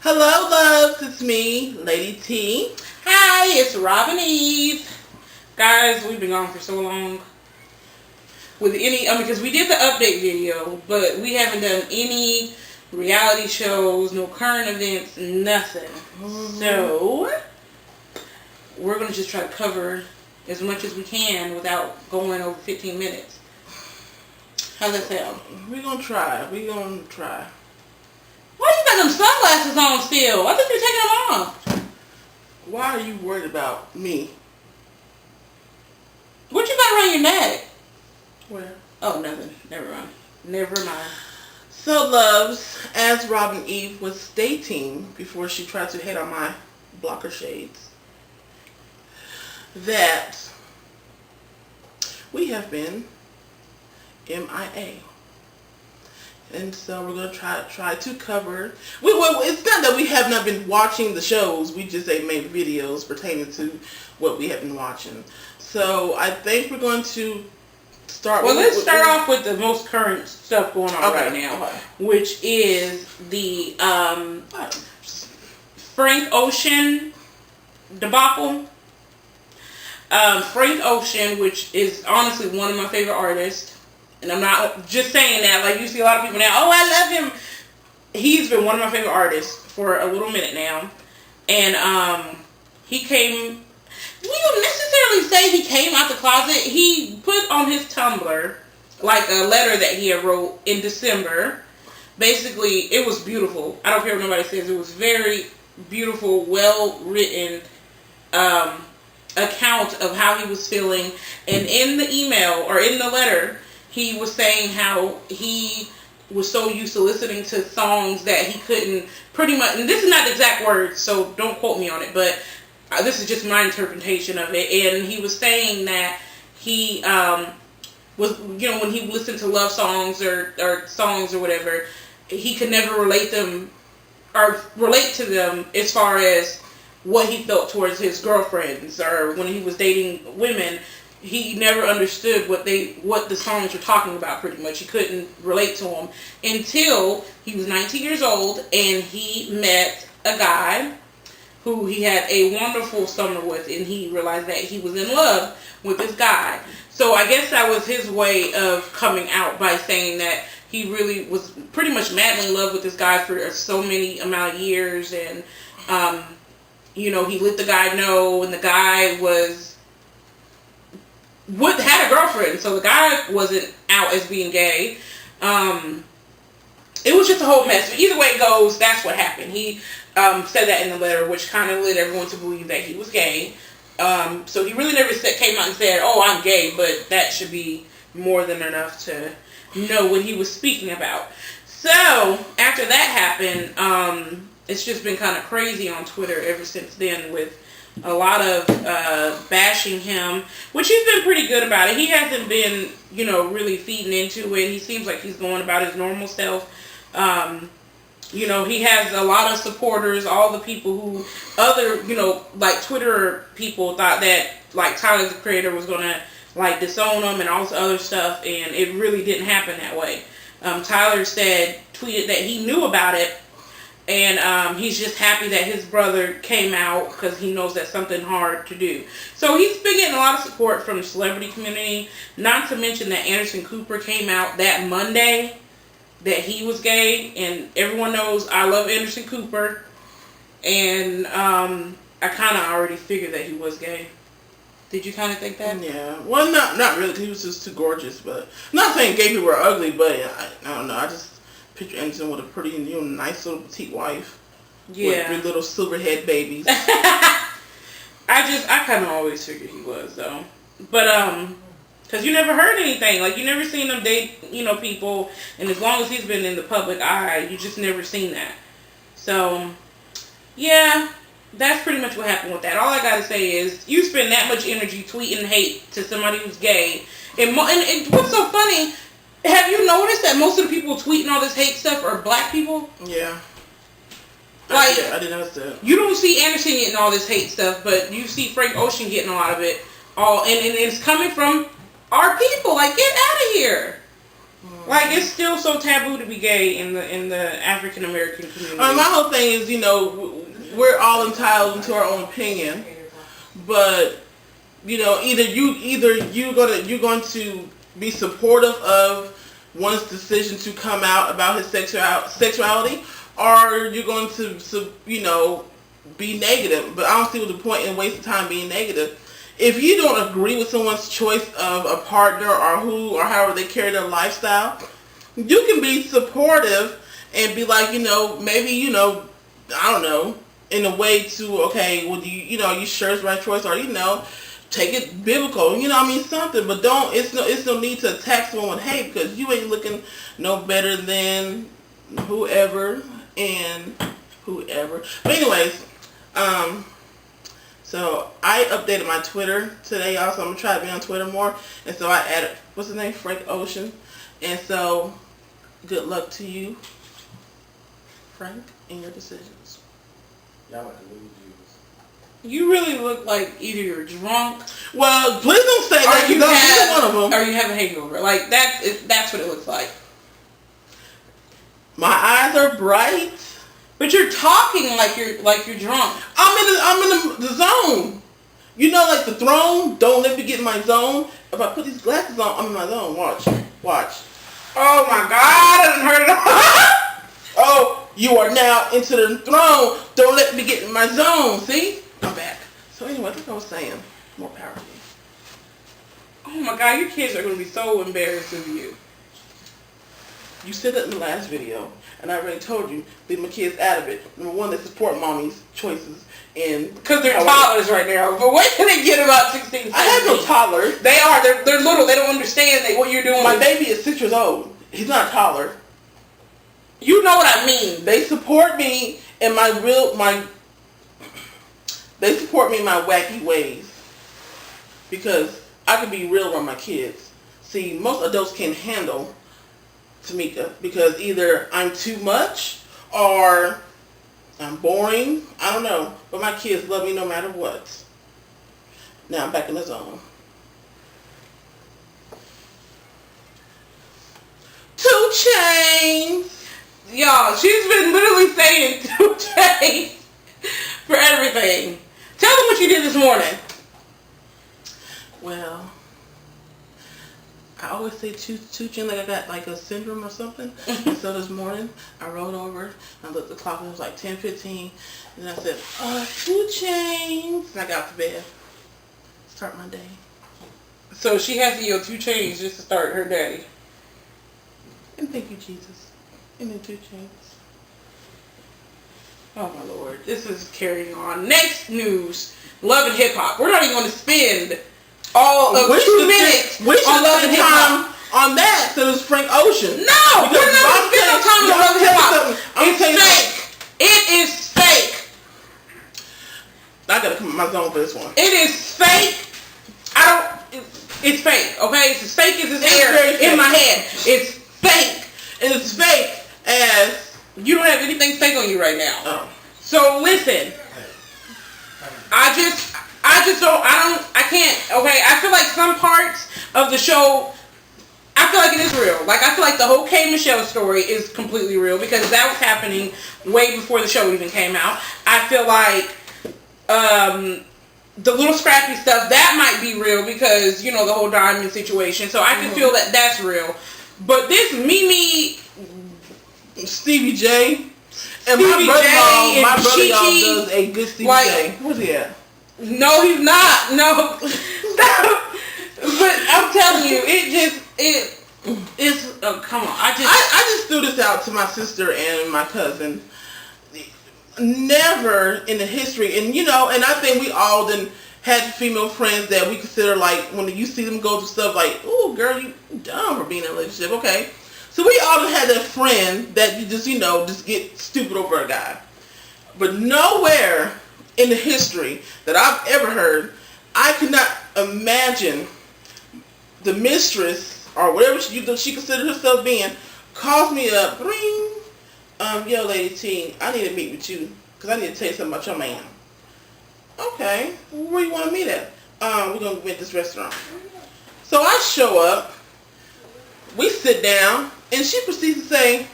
Hello, loves. It's me, Lady T. Hi, it's Robin Eve. Guys, we've been gone for so long. Because we did the update video, but we haven't done any reality shows, no current events, nothing. So, we're going to just try to cover as much as we can without going over 15 minutes. How's that sound? We're going to try. Why you got them sunglasses on still? I think you're taking them off. Why are you worried about me? What you got around your neck? Where? Oh, nothing. Never mind. So, loves, as Robin Eve was stating before she tried to hit on my blocker shades, that we have been MIA. And so we're going to try to cover. It's not that we have not been watching the shows. We just made videos pertaining to what we have been watching. So I think we're going to start. Well, let's start off with the most current stuff going on right now, okay. Which is the Frank Ocean debacle. Frank Ocean, which is honestly one of my favorite artists. And I'm not just saying that, like you see a lot of people now, oh, I love him. He's been one of my favorite artists for a little minute now. And he came, we don't necessarily say he came out the closet. He put on his Tumblr like a letter that he had wrote in December. Basically, it was beautiful. I don't care what nobody says. It was very beautiful, well-written account of how he was feeling. And in the email, or in the letter, he was saying how he was so used to listening to songs that he couldn't pretty much, and this is not the exact words, so don't quote me on it, but this is just my interpretation of it. And he was saying that he was, when he listened to love songs or songs or whatever, he could never relate to them as far as what he felt towards his girlfriends or when he was dating women. He never understood what the songs were talking about, pretty much. He couldn't relate to them until he was 19 years old and he met a guy who he had a wonderful summer with, and he realized that he was in love with this guy. So I guess that was his way of coming out, by saying that he really was pretty much madly in love with this guy for so many amount of years, and he let the guy know, and the guy had a girlfriend, so the guy wasn't out as being gay. It was just a whole mess. But either way it goes, that's what happened. He said that in the letter, which kind of led everyone to believe that he was gay. So he really never came out and said, oh, I'm gay, but that should be more than enough to know what he was speaking about. So after that happened, it's just been kind of crazy on Twitter ever since then, with a lot of bashing him, which he's been pretty good about it. He hasn't been, really feeding into it. He seems like he's going about his normal self. He has a lot of supporters. All the people who, like Twitter people thought that, like, Tyler, the Creator, was going to, like, disown him and all this other stuff, and it really didn't happen that way. Tyler tweeted that he knew about it, and he's just happy that his brother came out because he knows that's something hard to do. So he's been getting a lot of support from the celebrity community. Not to mention that Anderson Cooper came out that Monday that he was gay. And everyone knows I love Anderson Cooper. And I kind of already figured that he was gay. Did you kind of think that? Yeah. Well, not really, because he was just too gorgeous. But I'm not saying gay people are ugly, but I don't know. I just picture Anderson with a pretty, nice little petite wife. Yeah. With 3 little silver head babies. I kind of always figured he was, though. But, because you never heard anything. Like, you never seen him date, people. And as long as he's been in the public eye, you just never seen that. So, yeah, that's pretty much what happened with that. All I got to say is, you spend that much energy tweeting hate to somebody who's gay. And what's so funny, have you noticed that most of the people tweeting all this hate stuff are black people? Yeah. Like, I didn't notice that. You don't see Anderson getting all this hate stuff, but you see Frank Ocean getting a lot of it. And it's coming from our people. Like, get out of here. Like, it's still so taboo to be gay in the African American community. My whole thing is, we're all entitled to our own opinion, but either you're going to be supportive of one's decision to come out about his sexuality, or you're going to be negative. But I don't see the point in wasting time being negative. If you don't agree with someone's choice of a partner or however they carry their lifestyle, you can be supportive and be like, maybe, I don't know, in a way to, okay, well, you sure it's the right choice, or, take it biblical, something. But it's no need to attack someone with hate, because you ain't looking no better than whoever and whoever. But anyways, so I updated my Twitter today also. I'm going to try to be on Twitter more. And so I added, what's his name? Frank Ocean. And so, good luck to you, Frank, in your decisions. Y'all like to lose You really look like either you're drunk. Well, please don't say that. You have one of them. Or you have a hangover. Like, that's what it looks like. My eyes are bright. But you're talking like you're drunk. I'm in the zone. Like the throne. Don't let me get in my zone. If I put these glasses on, I'm in my zone. Watch. Oh my God! I done heard it all. Oh, you are now into the throne. Don't let me get in my zone. See, I'm back. So anyway, I think I was saying more power to me. Oh my God! Your kids are gonna be so embarrassed of you. You said that in the last video, and I already told you, leave my kids out of it. Number one, they support mommy's choices. Because they're toddlers right now. But when can they get about 16, 17? I have no toddler. They are. They're little. They don't understand what you're doing. My baby is 6 years old. He's not a toddler. You know what I mean. They support me in they support me in my wacky ways. Because I can be real around my kids. See, most adults can't handle Tamika, because either I'm too much or I'm boring. I don't know. But my kids love me no matter what. Now I'm back in the zone. 2 Chainz. Y'all, she's been literally saying 2 Chainz for everything. Tell them what you did this morning. Well, I always say 2 Chainz like I got like a syndrome or something. And so this morning I rolled over, I looked at the clock, and it was like 10:15, and I said, 2 Chainz. And I got to bed. Start my day. So she has to yell 2 Chainz just to start her day. And thank you, Jesus. And then 2 Chainz. Oh my Lord, this is carrying on. Next news, Love and Hip Hop. We're not even going to spend all of 2 minutes on Love and Hip Hop. On that, so it's Frank Ocean. No, we're not going to spend no time on Love and Hip Hop. It's fake. It is fake. I gotta come in my zone for this one. It is fake. It's fake, okay? It's as fake as this air in my head. It's fake. And it's fake as... You don't have anything fake on you right now. Oh. So listen. I can't, okay? I feel like some parts of the show, I feel like it is real. Like, I feel like the whole K. Michelle story is completely real, because that was happening way before the show even came out. I feel like, the little scrappy stuff, that might be real, because, the whole diamond situation. So I can feel that that's real. But this Mimi, Stevie J, and my brother-in-law does a good Stevie J. Where's he at? No, he's not. No. But I'm telling you, it's come on. I just threw this out to my sister and my cousin. Never in the history, and and I think we all then had female friends that we consider, like, when you see them go through stuff like, oh girl, you dumb for being in a relationship. Okay, so we all had that friend that you just just get stupid over a guy. But nowhere in the history that I've ever heard, I could not imagine the mistress or whatever she considered herself being calls me up, ring. Yo, Lady T, I need to meet with you because I need to tell you something about your man. Okay, where you want to meet at? We're going to meet at this restaurant. So I show up. we sit down, and she proceeds to say,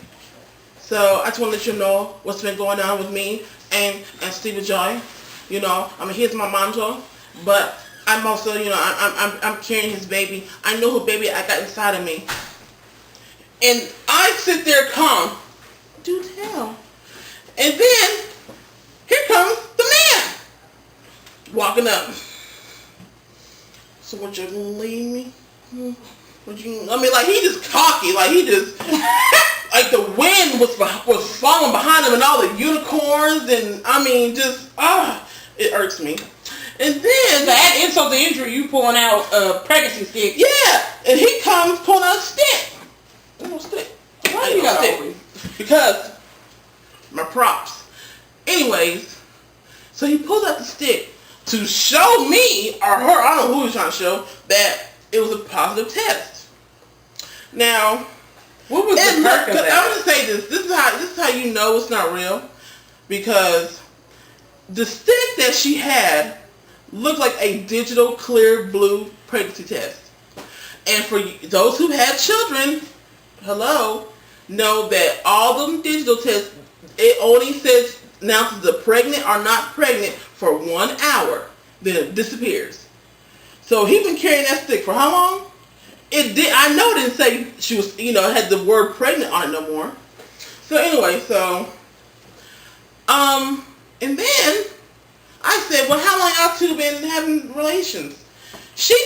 so I just want to let you know what's been going on with me and Stevie Joy. You know, I mean, here's my mantra, but I'm also, you know, I'm carrying his baby. I know who baby I got inside of me. And I sit there calm. Do tell. And then, here comes the man. Walking up. So would you leave me? Would you? I mean, like, he just cocky. Like, he just... like, the wind was falling behind him and all the unicorns. And, I mean, just... it irks me. And then... that insult to injury, you pulling out a pregnancy stick. Yeah. And he comes pulling out a stick. Stick. Why you got stick? Because my props. Anyways, so he pulls out the stick to show me, or her, I don't know who he's trying to show, that it was a positive test. Now, what was the perk of that? I'm going to say this. This is how you know it's not real. Because the stick that she had looked like a digital clear blue pregnancy test. And for those who had children, know that all them digital tests, it only says announces the pregnant or not pregnant for 1 hour. Then it disappears. So he been carrying that stick for how long? It did. I know it didn't say she was, you know, had the word pregnant on it no more. So anyway, and then I said, well, how long y'all two been having relations?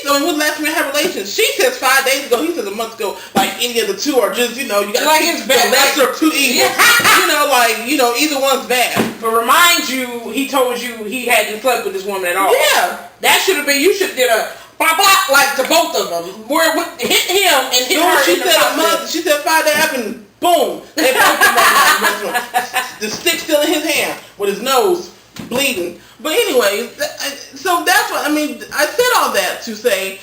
When was the last time you had relations? She says 5 days ago. He says a month ago. Like, any of the two are just, you know, you got like the lesser of two evils. You know, like, you know, either one's bad. But remind you, he told you he hadn't slept with this woman at all. Yeah. That should have been, you should have did a blah blah like to both of them. Where hit him and hit her. She said a month. She said 5 days happened. Boom. They both came out of the restaurant. The stick still in his hand with his nose bleeding. But anyway, so that's what, I mean, I said all that to say,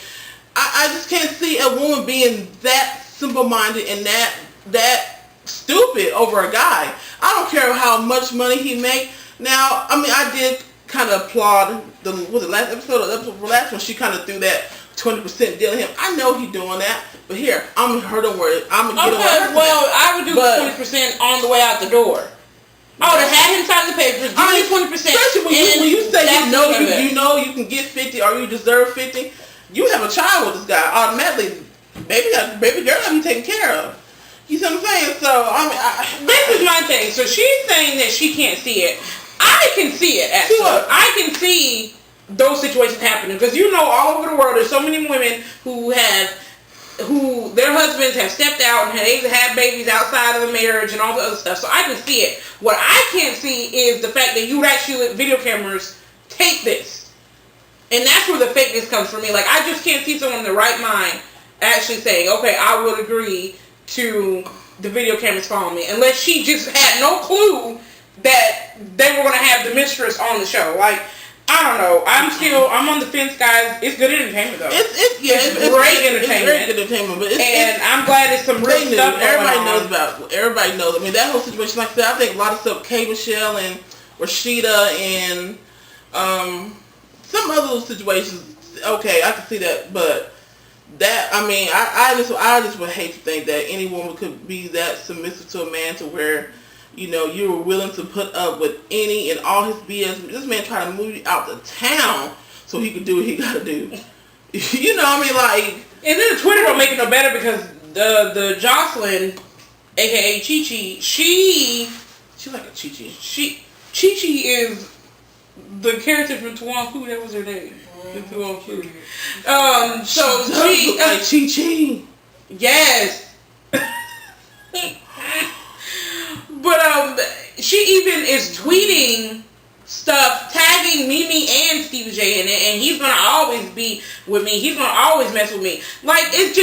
I just can't see a woman being that simple-minded and that stupid over a guy. I don't care how much money he make. Now, I mean, I did kind of applaud the last episode when she kind of threw that 20% deal at him. I know he's doing that, but here, I'm her, don't worry. I'm going to get away. Well, I would do 20% on the way out the door. I would have had him sign the papers, give me 20%. Especially when you say you know you can get 50 or you deserve 50, you have a child with this guy. Automatically, baby girl got to be taken care of. You see what I'm saying? So, I mean, this is my thing. So she's saying that she can't see it. I can see it, actually. Sure. I can see those situations happening. Because you know, all over the world, there's so many women who their husbands have stepped out and they've had babies outside of the marriage and all the other stuff. So I can see it. What I can't see is the fact that you would actually let video cameras tape this. And that's where the fakeness comes for me. Like, I just can't see someone in their right mind actually saying, okay, I would agree to the video cameras following me. Unless she just had no clue that they were going to have the mistress on the show. Like, I don't know. I'm on the fence, guys. It's good entertainment, though. It's great entertainment. It's very good entertainment, but I'm glad it's some real stuff. Everybody knows about. Everybody knows. I mean, that whole situation, like I said, I think a lot of stuff. K. Michelle and Rashida and some other situations. Okay, I can see that, but that, I mean, I just would hate to think that any woman could be that submissive to a man to where, you know, you were willing to put up with any and all his BS. This man tried to move you out the town so he could do what he got to do. You know what I mean? Like, and then the Twitter don't make it no better because the Jocelyn, aka Chi-Chi, she's like a Chi-Chi. Chi-Chi is the character from Tuan Fu. That was her name. Tuan Fu. So she look like Chi-Chi. Yes. But she even is tweeting stuff, tagging Mimi and Stevie J in it, and he's gonna always be with me. He's gonna always mess with me. Like, this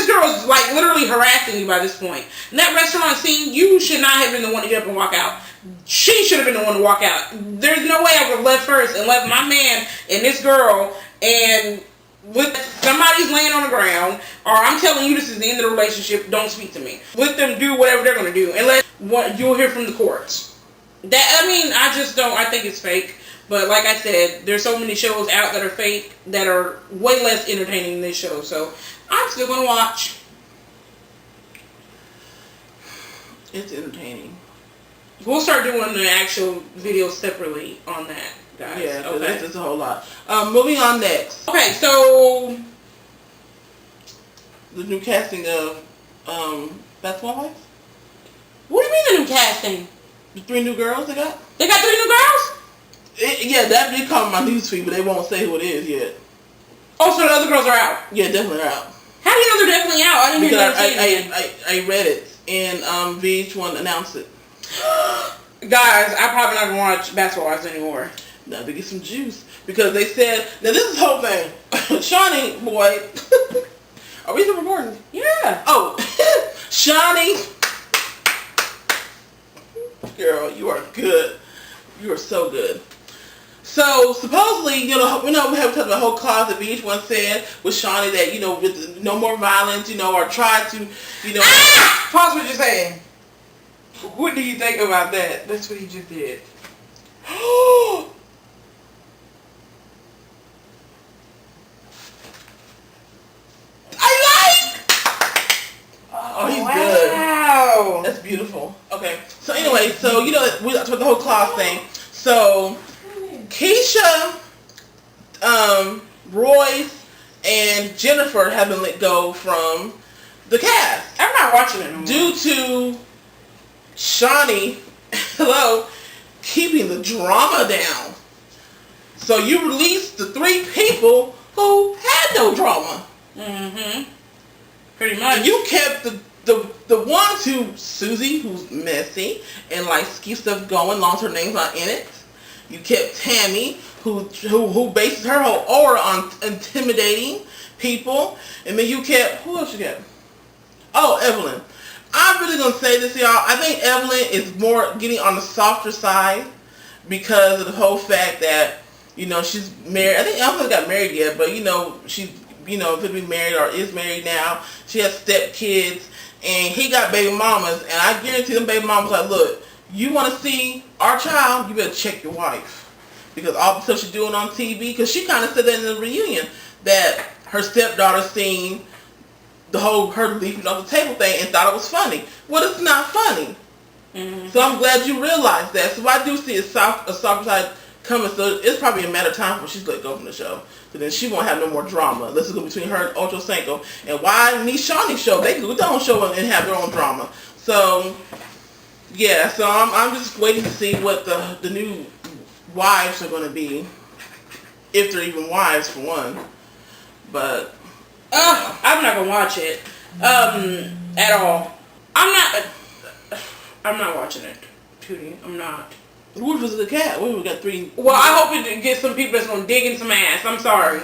girl is like literally harassing you by this point. And that restaurant scene, you should not have been the one to get up and walk out. She should have been the one to walk out. There's no way I would have left first and left my man and this girl and with somebody's laying on the ground, or I'm telling you this is the end of the relationship, don't speak to me. Let them do whatever they're going to do, and you'll hear from the courts. I think it's fake. But like I said, there's so many shows out that are fake that are way less entertaining than this show. So I'm still gonna watch. It's entertaining. We'll start doing the actual video separately on that, guys. Yeah, okay. It's a whole lot. Moving on next. Okay, so The new casting of Basketball Wives. what do you mean the new casting? The 3 new girls they got. They got 3 new girls? Yeah, that did come on my newsfeed, but they won't say who it is yet. Oh, so the other girls are out. Yeah, definitely out. How do you know they're definitely out? I didn't hear Because them say it. I read it and VH1 announced it. Guys, I'm probably not gonna watch Basketball Wives anymore. Now to get some juice because they said now this is the whole thing. Shawnee boy, are we still recording? Yeah. Oh, Shawnee, girl, you are good. You are so good. So supposedly, we have talked about the whole cause that VH1 said with Shawnee that with no more violence, or try to, Pause what you're saying. What do you think about that? That's what he just did. Oh, he's good. Wow. That's beautiful. Okay. So anyway, we talked about the whole class thing. So Keisha, Royce, and Jennifer have been let go from the cast. I'm not watching it anymore. Due to Shawnee, keeping the drama down. So you released the 3 people who had no drama. Mm-hmm. Pretty much. And you kept the ones who, Susie, who's messy and keeps stuff going, long as her name's not in it. You kept Tammy, who bases her whole aura on intimidating people. And then you kept, who else you kept? Oh, Evelyn. I'm really going to say this, y'all. I think Evelyn is more getting on the softer side because of the whole fact that, she's married. I think Evelyn got married yet, but, she's, could be married or is married now. She has step kids, and he got baby mamas, and I guarantee them baby mamas like, look, you want to see our child, you better check your wife. Because all the stuff she's doing on TV, because she kind of said that in the reunion, that her stepdaughter seen the whole her leaving off the table thing and thought it was funny. Well, it's not funny. Mm-hmm. So I'm glad you realized that. So I do see a soft side coming. So it's probably a matter of time before she's let go from the show. So then she won't have no more drama. This is going between her and Ocho Cinco. And why me Shawnee show? They do their own show and have their own drama. So yeah. So I'm just waiting to see what the new wives are going to be, if they're even wives for one. But I'm not gonna watch it at all. I'm not watching it, Tootie. I'm not. What was the cat? We got 3. Well, I hope it gets some people that's gonna dig in some ass. I'm sorry.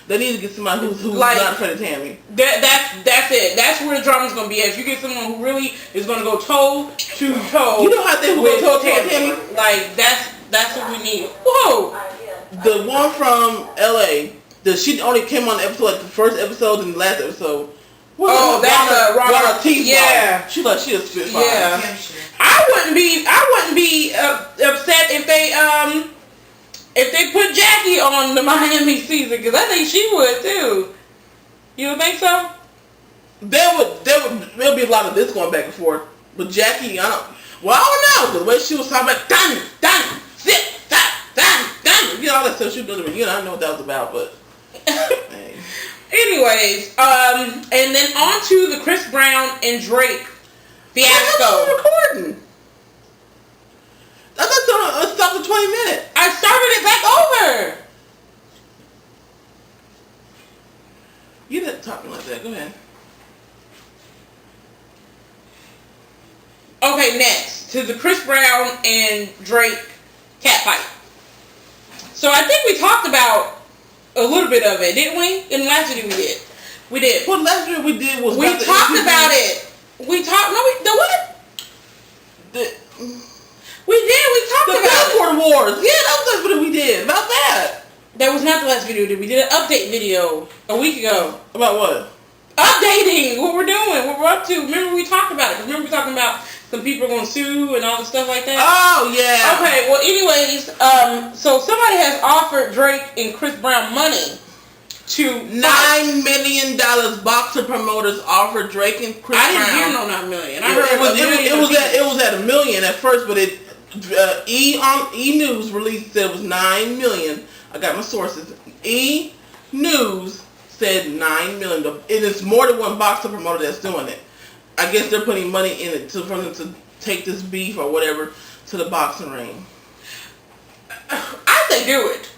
They need to get somebody who's not afraid of Tammy. That's it. That's where the drama's gonna be at. If you get someone who really is gonna go toe to toe, you know how they will go toe to Tammy? Like that's what we need. Whoa. The one from LA. She only came on the episode, the first episode and the last episode. That's Rana T. Yeah. She a spitfire. Yeah. I wouldn't be upset if they put Jackie on the Miami season, because I think she would too. You don't think so? There'll be a lot of this going back and forth. But Jackie, I don't know. The way she was talking about Donnie, sit, stop, Donnie. All that stuff she was doing. I know what that was about, but hey. Anyways, and then on to the Chris Brown and Drake fiasco. Recording. I thought it stopped for 20 minutes. I started it back over. You didn't talk like that. Go ahead. Okay, next to the Chris Brown and Drake catfight. So I think we talked about a little bit of it, didn't we? In the last video we did. Well, last video we did was we talked about it. We talked. No, the what? We talked about the Billboard Awards. Yeah, that was the video we did about that. That was not the last video. We did an update video a week ago. About what? Updating what we're doing, what we're up to. Remember we talked about it. Remember we talking about some people are going to sue and all the stuff like that? Oh, yeah. Okay, well, anyways, so somebody has offered Drake and Chris Brown money to $9 million boxer promoters offered Drake and Chris I didn't Brown. hear no $9 million. I heard it was at $1 million at first, but E News released said it was $9 million. I got my sources. E News said $9 million. And it's more than one boxer promoter that's doing it. I guess they're putting money in it for them to take this beef or whatever to the boxing ring. I say do it.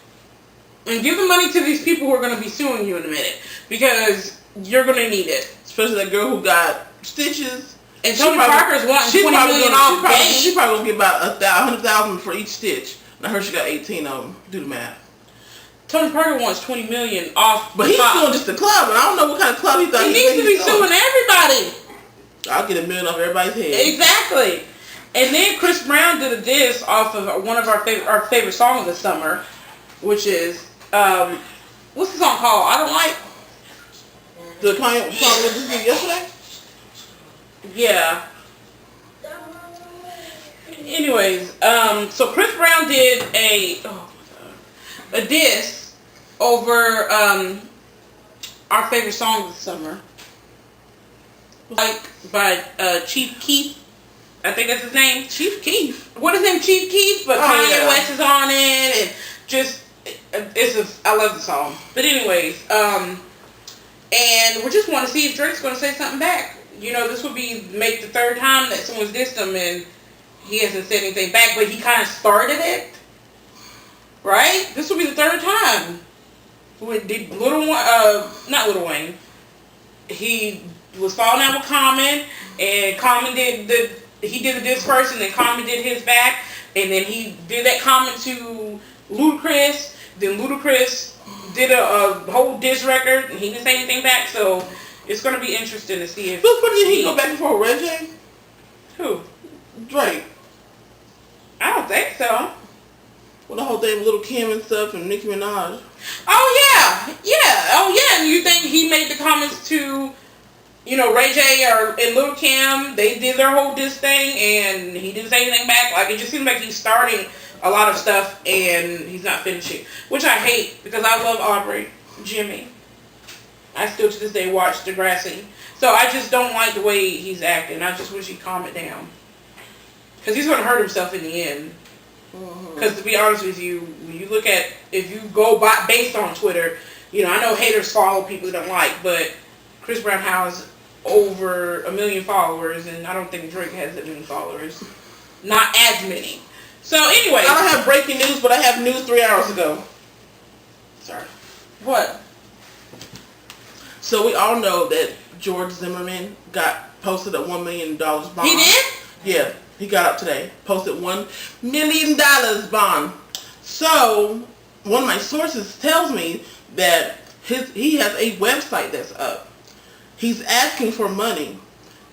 And give the money to these people who are going to be suing you in a minute. Because you're going to need it. Especially that girl who got stitches. And Tony Parker's wanting $20 million off. She's probably going to get about $100,000 for each stitch. And I heard she got 18 of them. Do the math. Tony Parker wants $20 million off. But he's suing just the club. And I don't know what kind of club he thought he needs to be suing everybody. I'll get $1 million off everybody's head. Exactly. And then Chris Brown did a diss off of one of our favorite song of the summer, which is what's the song called? I Don't Like. The client song we listened to yesterday. Yeah. Anyways, so Chris Brown did a diss over our favorite song of the summer, like by Chief Keef. I think that's his name. Chief Keef. What is his name? Chief Keef, but Kanye West is on it, and just I love the song. But anyways, and we just want to see if Drake's going to say something back. You know, this would make the third time that someone's dissed him, and he hasn't said anything back. But he kind of started it, right? This will be the third time. With not Lil Wayne. He was falling out with Common, and Common did the diss first, and then Common did his back, and then he did that comment to Ludacris. Then Ludacris did a whole diss record, and he didn't say anything back. So it's going to be interesting to see if. But did he go back and forth with Ray J? Who? Drake. I don't think so. Well, the whole thing with Lil Kim and stuff and Nicki Minaj. Oh yeah. And you think he made the comments to, Ray J and Lil Kim? They did their whole diss thing, and he didn't say anything back. Like, it just seems like he's starting a lot of stuff and he's not finishing, which I hate because I love Aubrey, Jimmy. I still to this day watch Degrassi, so I just don't like the way he's acting. I just wish he'd calm it down, because he's going to hurt himself in the end. Because to be honest with you, when you look at, if you go based on Twitter, I know haters follow people they don't like, but Chris Brown has over 1 million followers, and I don't think Drake has that many followers. Not as many. So anyway. I don't have breaking news, but I have news 3 hours ago. Sorry. What? So we all know that George Zimmerman posted a $1 million bond. He did? Yeah. He got up today, posted $1 million bond. So, one of my sources tells me that he has a website that's up. He's asking for money.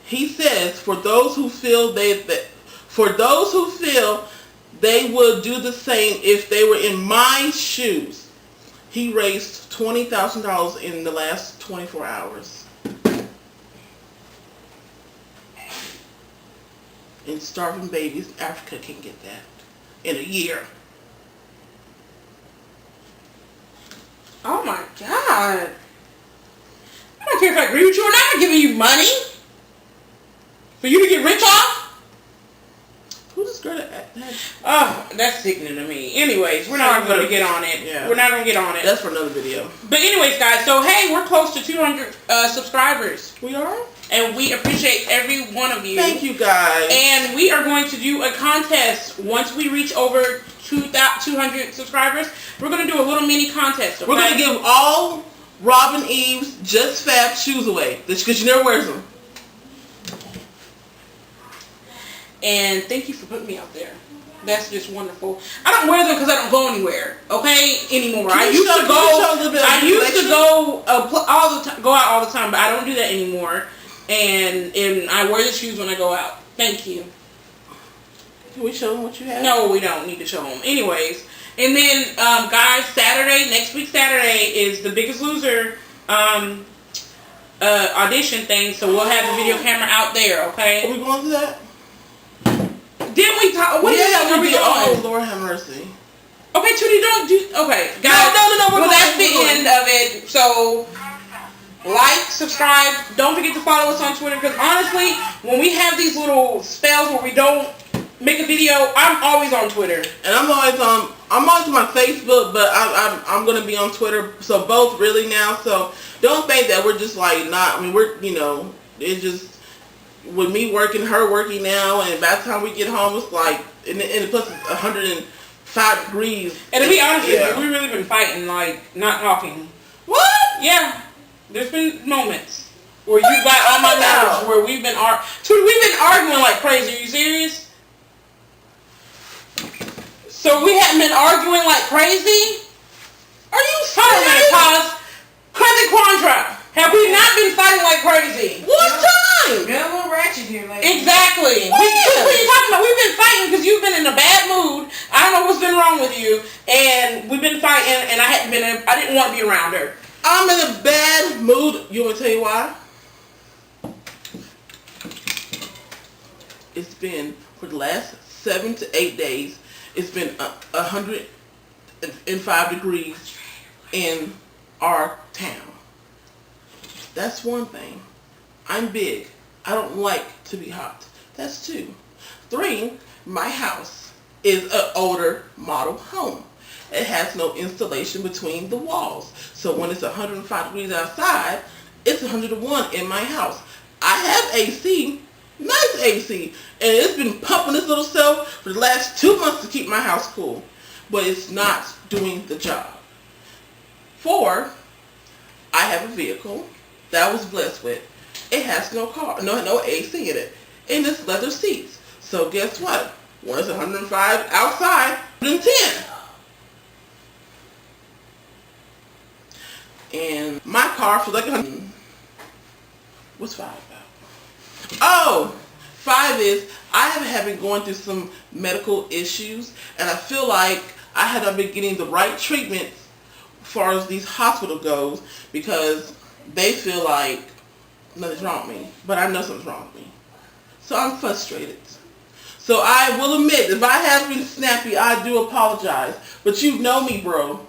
He says for those who feel they would do the same if they were in my shoes. He raised $20,000 in the last 24 hours. And starving babies in Africa can get that in a year. Oh my God. I don't care if I agree with you or not. I'm giving you money for you to get rich off. Who's this girl that? Oh, that's sickening to me. Anyways, we're not going to get on it. Yeah. We're not going to get on it. That's for another video. But anyways, guys, so hey, we're close to 200 subscribers. We are? And we appreciate every one of you. Thank you, guys. And we are going to do a contest once we reach over 200 subscribers. We're going to do a little mini contest. Okay? We're going to give all Robin Eve's Just Fab shoes away because she never wears them. And thank you for putting me out there. That's just wonderful. I don't wear them because I don't go anywhere, okay, anymore. I used to go out all the time, but I don't do that anymore. And I wear the shoes when I go out. Thank you. Can we show them what you have? No, we don't need to show them. Anyways, and then guys, next week Saturday is the Biggest Loser audition thing, so we'll have the video camera out there, okay? Are we going to that? Didn't we talk? What are we going? Oh, Lord have mercy. Okay, Tootie, don't do. Okay, guys. No. Well, that's the end of it. So, like, subscribe. Don't forget to follow us on Twitter. Because honestly, when we have these little spells where we don't make a video, I'm always on Twitter. And I'm always on my Facebook, but I'm gonna be on Twitter. So both really now. So don't think that we're just like not. I mean, we're it's just with me working, her working now, and by the time we get home, it's like and plus it's 105 degrees. And to be honest with you, we've really been fighting, like not talking. What? Yeah, there's been moments where you got on my nerves where we've been arguing like crazy. Are you serious? So we haven't been arguing like crazy? Are you serious? Hold on a minute, pause. Crazy Quandra. Have we not been fighting like crazy? What time? Been a little ratchet here lately. Exactly. What are you talking about? We've been fighting because you've been in a bad mood. I don't know what's been wrong with you. And we've been fighting and I didn't want to be around her. I'm in a bad mood. You want me to tell you why? It's been, for the last 7 to 8 days, it's been 105 degrees in our town. That's one thing. I'm big. I don't like to be hot. That's 2. 3, my house is an older model home. It has no insulation between the walls. So when it's 105 degrees outside, it's 101 in my house. I have AC, nice AC, and it's been pumping this little self for the last 2 months to keep my house cool. But it's not doing the job. 4, I have a vehicle that I was blessed with. It has no AC in it. And it's leather seats. So guess what? When it's 105 outside, 110. And my car feels like 100. What's 5 about? Oh, 5 is have been going through some medical issues, and I feel like I had not been getting the right treatment as far as these hospital goes, because they feel like nothing's wrong with me, but I know something's wrong with me. So I'm frustrated. So I will admit, if I have been snappy, I do apologize. But you know me, bro.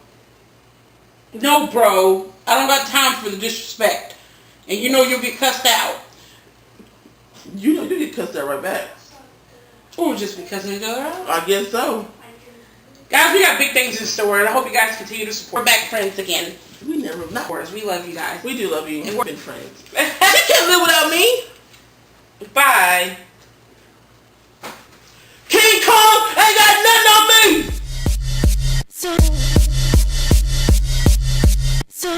No, bro. I don't got time for the disrespect. And you know you'll get cussed out. You know you get cussed out right back. Or just be cussing each other out. I guess so. Guys, we got big things in store, and I hope you guys continue to support. We're back friends again. We never, not worse. We love you guys. We do love you, and we've been friends. She can't live without me. Bye. King Kong ain't got nothing on me. So